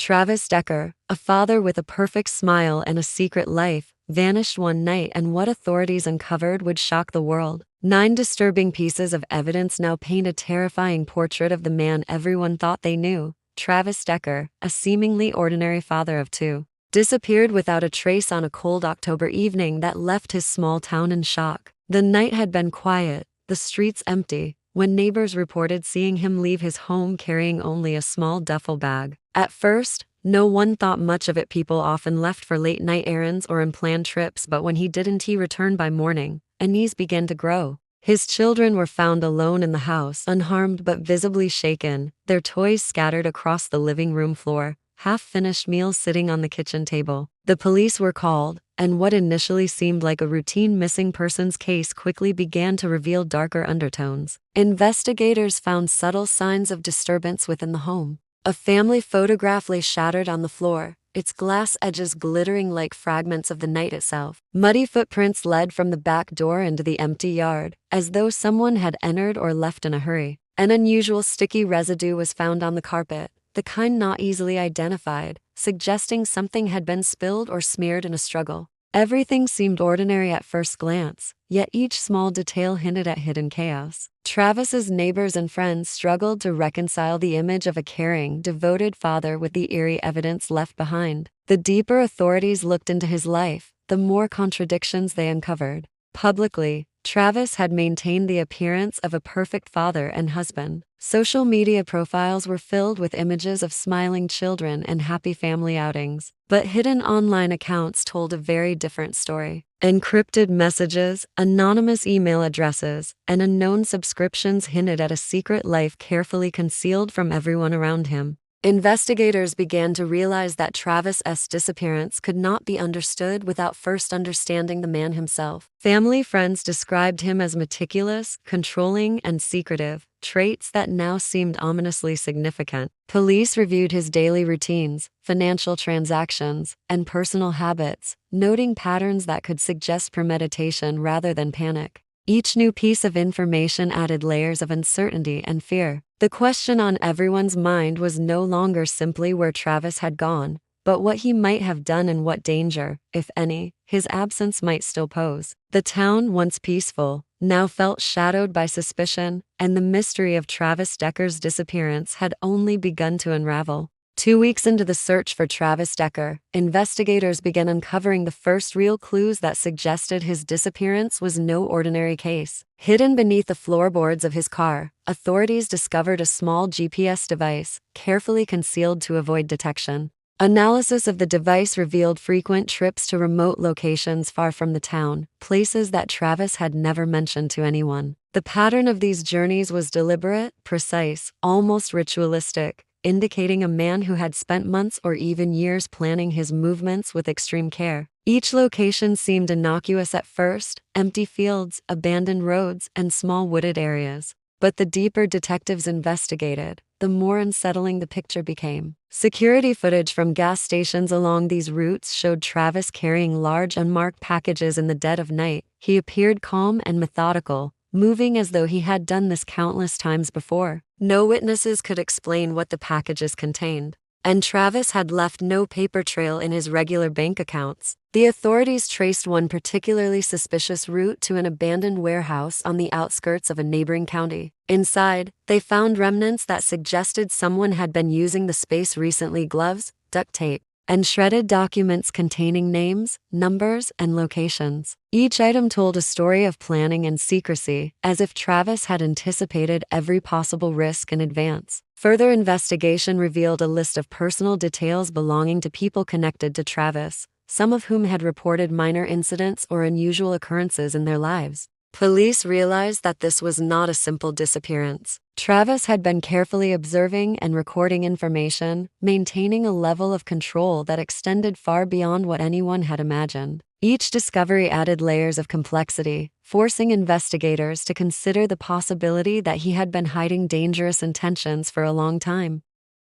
Travis Decker, a father with a perfect smile and a secret life, vanished one night, and what authorities uncovered would shock the world. 9 disturbing pieces of evidence now paint a terrifying portrait of the man everyone thought they knew. Travis Decker, a seemingly ordinary father of 2, disappeared without a trace on a cold October evening that left his small town in shock. The night had been quiet, the streets empty, when neighbors reported seeing him leave his home carrying only a small duffel bag. At first, no one thought much of it. People often left for late-night errands or unplanned trips, but when he didn't, he returned by morning. Unease began to grow. His children were found alone in the house, unharmed but visibly shaken, their toys scattered across the living room floor, half-finished meals sitting on the kitchen table. The police were called, and what initially seemed like a routine missing persons case quickly began to reveal darker undertones. Investigators found subtle signs of disturbance within the home. A family photograph lay shattered on the floor, its glass edges glittering like fragments of the night itself. Muddy footprints led from the back door into the empty yard, as though someone had entered or left in a hurry. An unusual sticky residue was found on the carpet, the kind not easily identified, suggesting something had been spilled or smeared in a struggle. Everything seemed ordinary at first glance, yet each small detail hinted at hidden chaos. Travis's neighbors and friends struggled to reconcile the image of a caring, devoted father with the eerie evidence left behind. The deeper authorities looked into his life, the more contradictions they uncovered. Publicly, Travis had maintained the appearance of a perfect father and husband. Social media profiles were filled with images of smiling children and happy family outings, but hidden online accounts told a very different story. Encrypted messages, anonymous email addresses, and unknown subscriptions hinted at a secret life carefully concealed from everyone around him. Investigators began to realize that Travis's disappearance could not be understood without first understanding the man himself. Family friends described him as meticulous, controlling, and secretive, traits that now seemed ominously significant. Police reviewed his daily routines, financial transactions, and personal habits, noting patterns that could suggest premeditation rather than panic. Each new piece of information added layers of uncertainty and fear. The question on everyone's mind was no longer simply where Travis had gone, but what he might have done and what danger, if any, his absence might still pose. The town, once peaceful, now felt shadowed by suspicion, and the mystery of Travis Decker's disappearance had only begun to unravel. 2 weeks into the search for Travis Decker, investigators began uncovering the first real clues that suggested his disappearance was no ordinary case. Hidden beneath the floorboards of his car, authorities discovered a small GPS device, carefully concealed to avoid detection. Analysis of the device revealed frequent trips to remote locations far from the town, places that Travis had never mentioned to anyone. The pattern of these journeys was deliberate, precise, almost ritualistic, indicating a man who had spent months or even years planning his movements with extreme care. Each location seemed innocuous at first: empty fields, abandoned roads, and small wooded areas. But the deeper detectives investigated, the more unsettling the picture became. Security footage from gas stations along these routes showed Travis carrying large unmarked packages in the dead of night. He appeared calm and methodical, moving as though he had done this countless times before. No witnesses could explain what the packages contained, and Travis had left no paper trail in his regular bank accounts. The authorities traced one particularly suspicious route to an abandoned warehouse on the outskirts of a neighboring county. Inside, they found remnants that suggested someone had been using the space recently: gloves, duct tape, and shredded documents containing names, numbers, and locations. Each item told a story of planning and secrecy, as if Travis had anticipated every possible risk in advance. Further investigation revealed a list of personal details belonging to people connected to Travis, some of whom had reported minor incidents or unusual occurrences in their lives. Police realized that this was not a simple disappearance. Travis had been carefully observing and recording information, maintaining a level of control that extended far beyond what anyone had imagined. Each discovery added layers of complexity, forcing investigators to consider the possibility that he had been hiding dangerous intentions for a long time.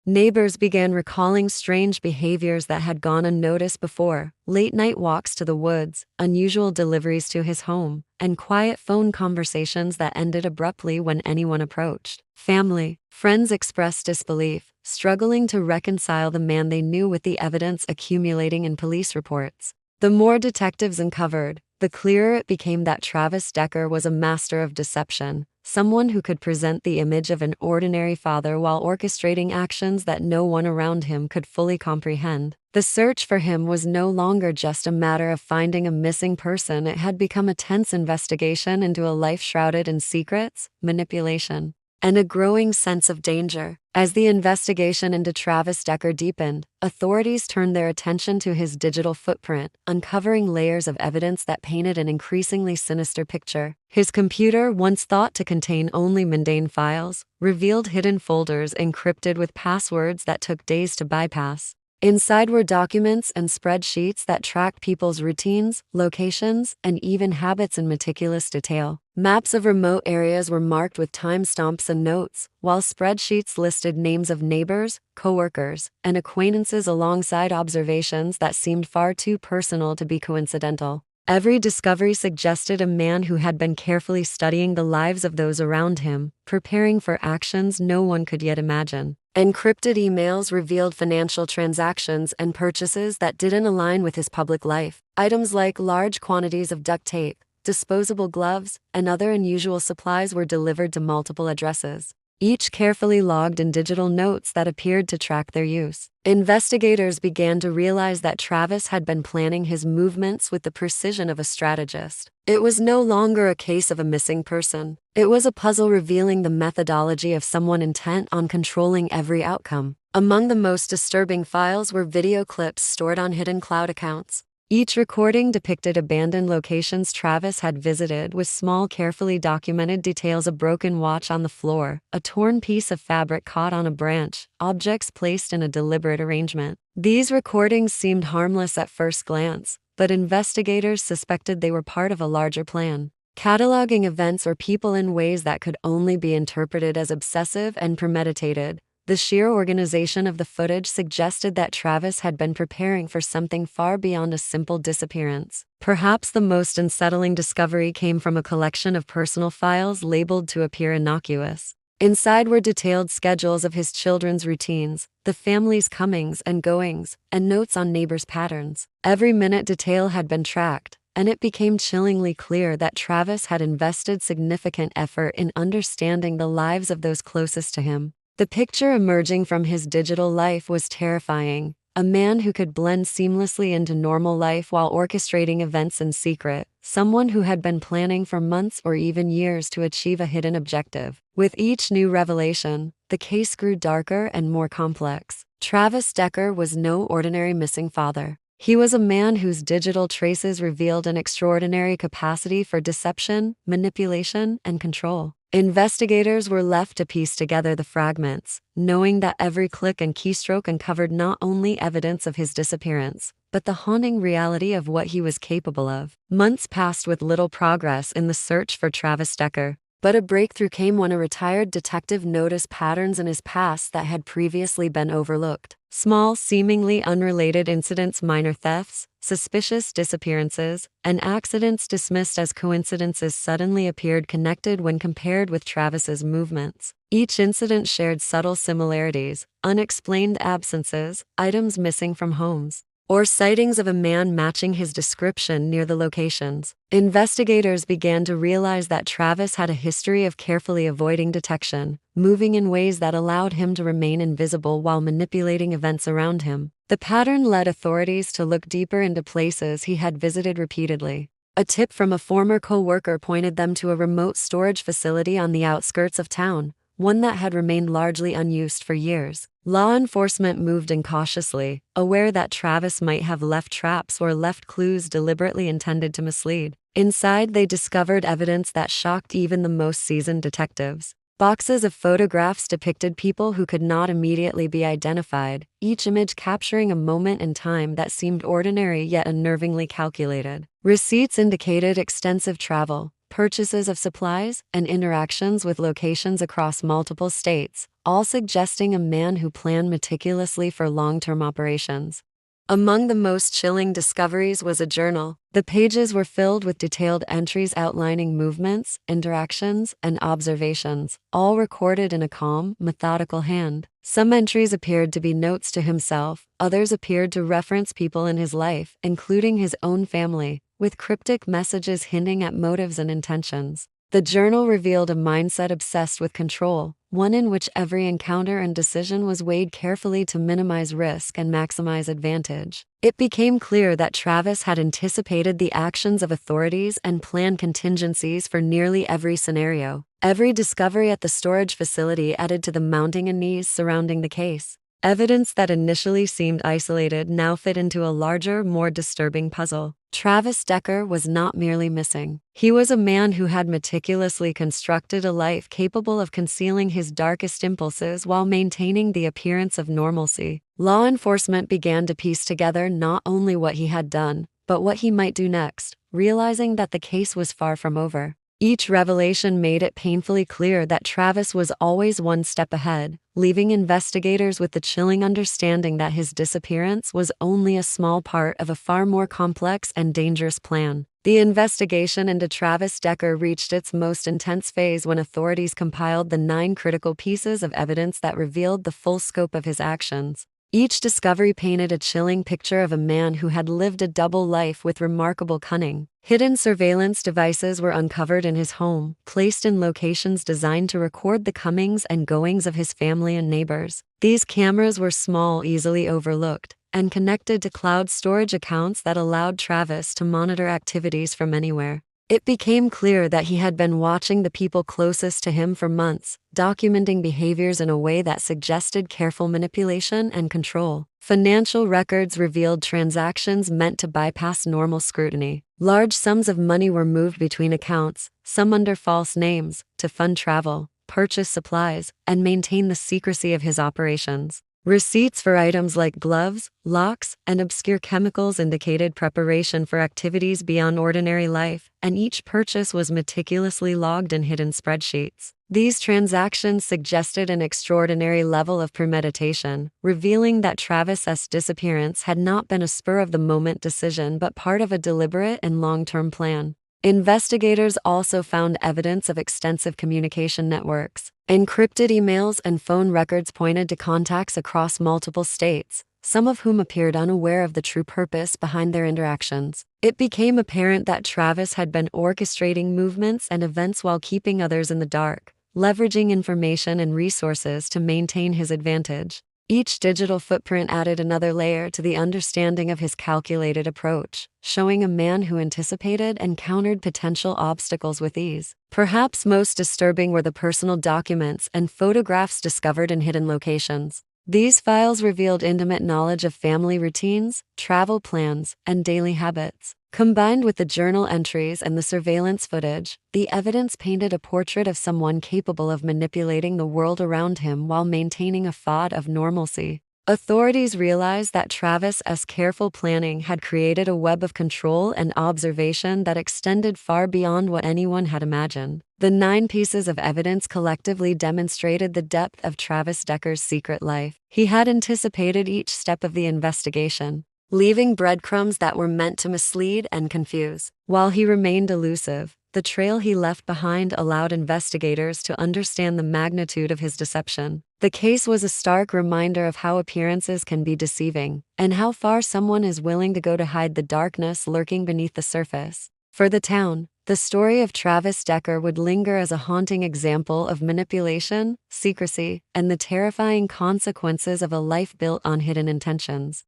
Neighbors began recalling strange behaviors that had gone unnoticed before: late-night walks to the woods, unusual deliveries to his home, and quiet phone conversations that ended abruptly when anyone approached. Friends expressed disbelief, struggling to reconcile the man they knew with the evidence accumulating in police reports. The more detectives uncovered, the clearer it became that Travis Decker was a master of deception, someone who could present the image of an ordinary father while orchestrating actions that no one around him could fully comprehend. The search for him was no longer just a matter of finding a missing person, it had become a tense investigation into a life shrouded in secrets, manipulation, and a growing sense of danger. As the investigation into Travis Decker deepened, authorities turned their attention to his digital footprint, uncovering layers of evidence that painted an increasingly sinister picture. His computer, once thought to contain only mundane files, revealed hidden folders encrypted with passwords that took days to bypass. Inside were documents and spreadsheets that tracked people's routines, locations, and even habits in meticulous detail. Maps of remote areas were marked with timestamps and notes, while spreadsheets listed names of neighbors, coworkers, and acquaintances alongside observations that seemed far too personal to be coincidental. Every discovery suggested a man who had been carefully studying the lives of those around him, preparing for actions no one could yet imagine. Encrypted emails revealed financial transactions and purchases that didn't align with his public life. Items like large quantities of duct tape, disposable gloves, and other unusual supplies were delivered to multiple addresses, each carefully logged in digital notes that appeared to track their use. Investigators began to realize that Travis had been planning his movements with the precision of a strategist. It was no longer a case of a missing person. It was a puzzle revealing the methodology of someone intent on controlling every outcome. Among the most disturbing files were video clips stored on hidden cloud accounts. Each recording depicted abandoned locations Travis had visited, with small, carefully documented details: a broken watch on the floor, a torn piece of fabric caught on a branch, objects placed in a deliberate arrangement. These recordings seemed harmless at first glance, but investigators suspected they were part of a larger plan, cataloging events or people in ways that could only be interpreted as obsessive and premeditated. The sheer organization of the footage suggested that Travis had been preparing for something far beyond a simple disappearance. Perhaps the most unsettling discovery came from a collection of personal files labeled to appear innocuous. Inside were detailed schedules of his children's routines, the family's comings and goings, and notes on neighbors' patterns. Every minute detail had been tracked, and it became chillingly clear that Travis had invested significant effort in understanding the lives of those closest to him. The picture emerging from his digital life was terrifying: a man who could blend seamlessly into normal life while orchestrating events in secret, someone who had been planning for months or even years to achieve a hidden objective. With each new revelation, the case grew darker and more complex. Travis Decker was no ordinary missing father. He was a man whose digital traces revealed an extraordinary capacity for deception, manipulation, and control. Investigators were left to piece together the fragments, knowing that every click and keystroke uncovered not only evidence of his disappearance, but the haunting reality of what he was capable of. Months passed with little progress in the search for Travis Decker, but a breakthrough came when a retired detective noticed patterns in his past that had previously been overlooked. Small, seemingly unrelated incidents, minor thefts, suspicious disappearances, and accidents dismissed as coincidences suddenly appeared connected when compared with Travis's movements. Each incident shared subtle similarities: unexplained absences, items missing from homes, or sightings of a man matching his description near the locations. Investigators began to realize that Travis had a history of carefully avoiding detection, moving in ways that allowed him to remain invisible while manipulating events around him. The pattern led authorities to look deeper into places he had visited repeatedly. A tip from a former co-worker pointed them to a remote storage facility on the outskirts of town, one that had remained largely unused for years. Law enforcement moved in cautiously, aware that Travis might have left traps or left clues deliberately intended to mislead. Inside, they discovered evidence that shocked even the most seasoned detectives. Boxes of photographs depicted people who could not immediately be identified, each image capturing a moment in time that seemed ordinary yet unnervingly calculated. Receipts indicated extensive travel, purchases of supplies, and interactions with locations across multiple states, all suggesting a man who planned meticulously for long-term operations. Among the most chilling discoveries was a journal. The pages were filled with detailed entries outlining movements, interactions, and observations, all recorded in a calm, methodical hand. Some entries appeared to be notes to himself, others appeared to reference people in his life, including his own family, with cryptic messages hinting at motives and intentions. The journal revealed a mindset obsessed with control, one in which every encounter and decision was weighed carefully to minimize risk and maximize advantage. It became clear that Travis had anticipated the actions of authorities and planned contingencies for nearly every scenario. Every discovery at the storage facility added to the mounting unease surrounding the case. Evidence that initially seemed isolated now fit into a larger, more disturbing puzzle. Travis Decker was not merely missing. He was a man who had meticulously constructed a life capable of concealing his darkest impulses while maintaining the appearance of normalcy. Law enforcement began to piece together not only what he had done, but what he might do next, realizing that the case was far from over. Each revelation made it painfully clear that Travis was always one step ahead, leaving investigators with the chilling understanding that his disappearance was only a small part of a far more complex and dangerous plan. The investigation into Travis Decker reached its most intense phase when authorities compiled the 9 critical pieces of evidence that revealed the full scope of his actions. Each discovery painted a chilling picture of a man who had lived a double life with remarkable cunning. Hidden surveillance devices were uncovered in his home, placed in locations designed to record the comings and goings of his family and neighbors. These cameras were small, easily overlooked, and connected to cloud storage accounts that allowed Travis to monitor activities from anywhere. It became clear that he had been watching the people closest to him for months, documenting behaviors in a way that suggested careful manipulation and control. Financial records revealed transactions meant to bypass normal scrutiny. Large sums of money were moved between accounts, some under false names, to fund travel, purchase supplies, and maintain the secrecy of his operations. Receipts for items like gloves, locks, and obscure chemicals indicated preparation for activities beyond ordinary life, and each purchase was meticulously logged in hidden spreadsheets. These transactions suggested an extraordinary level of premeditation, revealing that Travis's disappearance had not been a spur-of-the-moment decision but part of a deliberate and long-term plan. Investigators also found evidence of extensive communication networks. Encrypted emails and phone records pointed to contacts across multiple states, some of whom appeared unaware of the true purpose behind their interactions. It became apparent that Travis had been orchestrating movements and events while keeping others in the dark, leveraging information and resources to maintain his advantage. Each digital footprint added another layer to the understanding of his calculated approach, showing a man who anticipated and countered potential obstacles with ease. Perhaps most disturbing were the personal documents and photographs discovered in hidden locations. These files revealed intimate knowledge of family routines, travel plans, and daily habits. Combined with the journal entries and the surveillance footage, the evidence painted a portrait of someone capable of manipulating the world around him while maintaining a facade of normalcy. Authorities realized that Travis's careful planning had created a web of control and observation that extended far beyond what anyone had imagined. The 9 pieces of evidence collectively demonstrated the depth of Travis Decker's secret life. He had anticipated each step of the investigation, leaving breadcrumbs that were meant to mislead and confuse. While he remained elusive, the trail he left behind allowed investigators to understand the magnitude of his deception. The case was a stark reminder of how appearances can be deceiving, and how far someone is willing to go to hide the darkness lurking beneath the surface. For the town, the story of Travis Decker would linger as a haunting example of manipulation, secrecy, and the terrifying consequences of a life built on hidden intentions.